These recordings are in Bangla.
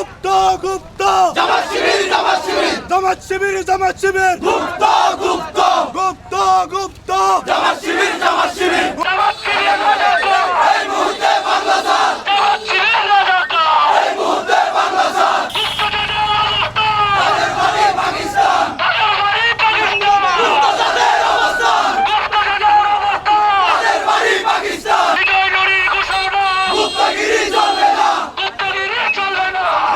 গুপ্ত গুপ্ত জামাত শিবির জামাত শিবির জামাত শিবির জামাত শিবির গুপ্ত গুপ্ত গুপ্ত গুপ্ত জামাত শিবির জামাত শিবির এই মুহূর্তে বাংলা ছাড় এই মুহূর্তে বাংলা ছাড় তাদের বাড়ি পাকিস্তান মুক্তজাতের অবস্থান তাদের বাড়ি পাকিস্তান মুক্তগিরি চলবে না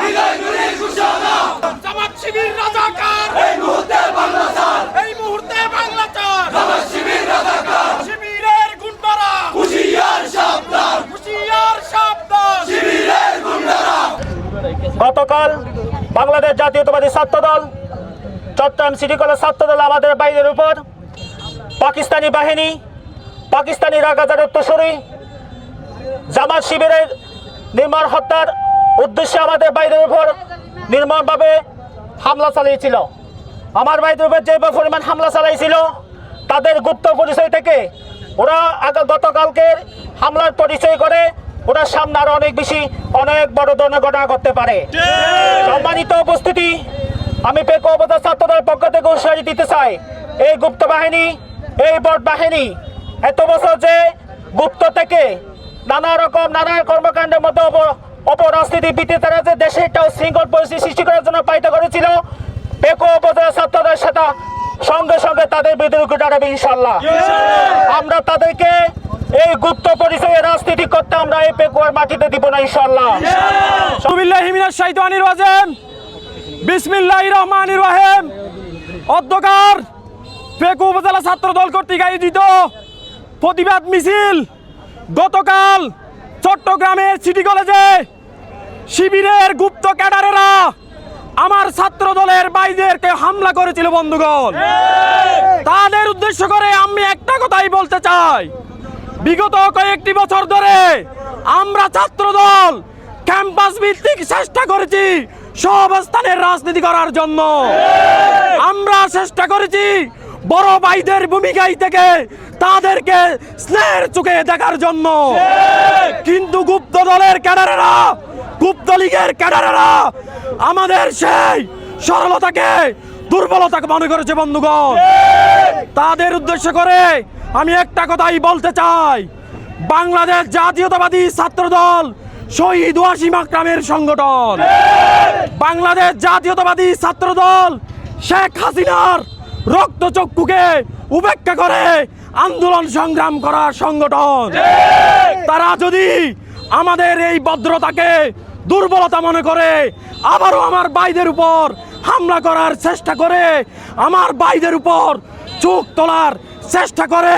হৃদয় নুরির ঘোষণা জামাত শিবির রাজাকার এই মুহূর্তে বাংলা ছাড় এই মুহূর্তে বাংলা চার জামাত শিবির রাজাকার শিবিরের গুন্ডারা হুঁশিয়ার সাবধান হুঁশিয়ার সাবধান শিবিরের গুন্ডারা গতকাল বাংলাদেশ জাতীয়তাবাদী ছাত্রদল চট্টগ্রাম সিটি কলেজ ছাত্রদল আমাদের বাইরের উপর পাকিস্তানি বাহিনী পাকিস্তানি রাগাজার উত্তরসূরি জামাত শিবিরের নির্মম হত্যার উদ্দেশ্যে আমাদের বাইরের উপর নির্মমভাবে হামলা চালিয়েছিল। আমার বাইরের উপর যে পরিমাণ হামলা চালাইছিল তাদের গুপ্ত পরিচয় থেকে ওরা গতকালকের হামলার পরিচয় করে ওরা সামনে আরো অনেক বড় ধরনের ঘটনা করতে পারে। সম্মানিত উপস্থিতি, আমি পেকো উপজেলা ছাত্রদলের পক্ষ থেকে উৎসাহ দিতে চাই এই গুপ্ত বাহিনী এই বট বাহিনী এত বছর যে গুপ্ত থেকে নানা কর্মকাণ্ডের মধ্যে অপরাজনীতি ভিত্তিতে তারা যে দেশে একটা শৃঙ্খল পরিস্থিতি সৃষ্টি করার জন্য পাইত করেছিল, পেকো উপজেলা ছাত্রদলের সাথে সঙ্গে সঙ্গে তাদের বিরুদ্ধে দাঁড়াবে ইনশাল্লাহ। আমরা তাদেরকে এই গুপ্ত পরিচয়ে রাজনীতি করতে আমরা এই পেকুয়ার মাটিতে দিব না ইনশাআল্লাহ। বিসমিল্লাহি মিনাশ শাইতানির রাজিম বিসমিল্লাহির রহমানির রহিম। অধ্যকার পেকু উপজেলা ছাত্র দল কর্তৃক আয়োজিত প্রতিবাদ মিছিল গতকাল চট্টগ্রামের সিটি কলেজে শিবিরের গুপ্ত ক্যাডারেরা আমার ছাত্র দলের ভাইদেরকে হামলা করেছিল বন্ধুগণ। তাদের উদ্দেশ্য করে আমি একটা কথাই বলতে চাই, বিগত কয়েকটি বছর ধরে আমরা ছাত্রদল ক্যাম্পাস ভিত্তিক চেষ্টা করেছি সব স্থানের রাজনীতি করার জন্য। আমরা চেষ্টা করেছি বড় ভাইদের ভূমিকায় থেকে তাদেরকে স্নেহের চোখে দেখার জন্য, কিন্তু গুপ্ত দলের ক্যাডারেরা গুপ্ত লীগের ক্যাডারেরা আমাদের সেই সরলতাকে দুর্বলতাকে মনে করেছে বন্ধুগণ। তাদের উদ্দেশ্য করে আমি একটা কথাই বলতে চাই, বাংলাদেশ জাতীয়তাবাদী ছাত্রদল শহীদ ওয়াসিম আকরামের সংগঠন, বাংলাদেশ জাতীয়তাবাদী ছাত্রদল শেখ হাসিনার রক্তচক্ষুকে উপেক্ষা করে আন্দোলন সংগ্রাম করার সংগঠন। তারা যদি আমাদের এই ভদ্রতাকে দুর্বলতা মনে করে আবারও আমার ভাইদের উপর হামলা করার চেষ্টা করে, আমার ভাইদের উপর চোখ তোলার চেষ্টা করে,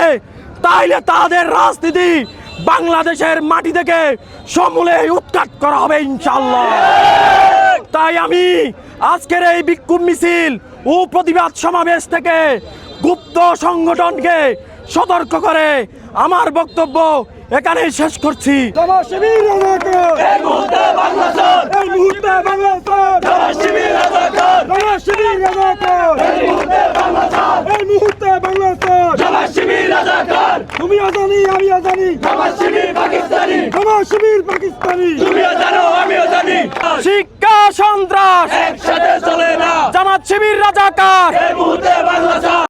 তাইলে তাদের রাজনীতি বাংলাদেশের মাটি থেকে সমূলে উৎখাত করা হবে ইনশাআল্লাহ। তাই আমি আজকের এই বিক্ষোভ মিছিল ও প্রতিবাদ সমাবেশ থেকে গুপ্ত সংগঠনকে সতর্ক করে আমার বক্তব্য এখানে শেষ করছি। জামাত শিবির রাজাকার এই মুহূর্তে বাংলা ছাড় এই মুহূর্তে বাংলা ছাড় জামাত শিবির রাজাকার জামাত শিবির রাজাকার এই মুহূর্তে বাংলা ছাড় এই মুহূর্তে বাংলা ছাড় জামাত শিবির রাজাকার তুমি আজানি আমি আজানি জামাত শিবির পাকিস্তানি জামাত শিবির পাকিস্তানি তুমিও জানো আমিও জানি শিক্ষা সন্ত্রাস একসাথে চলে না জামাত শিবির রাজাকার এই মুহূর্তে বাংলা ছাড়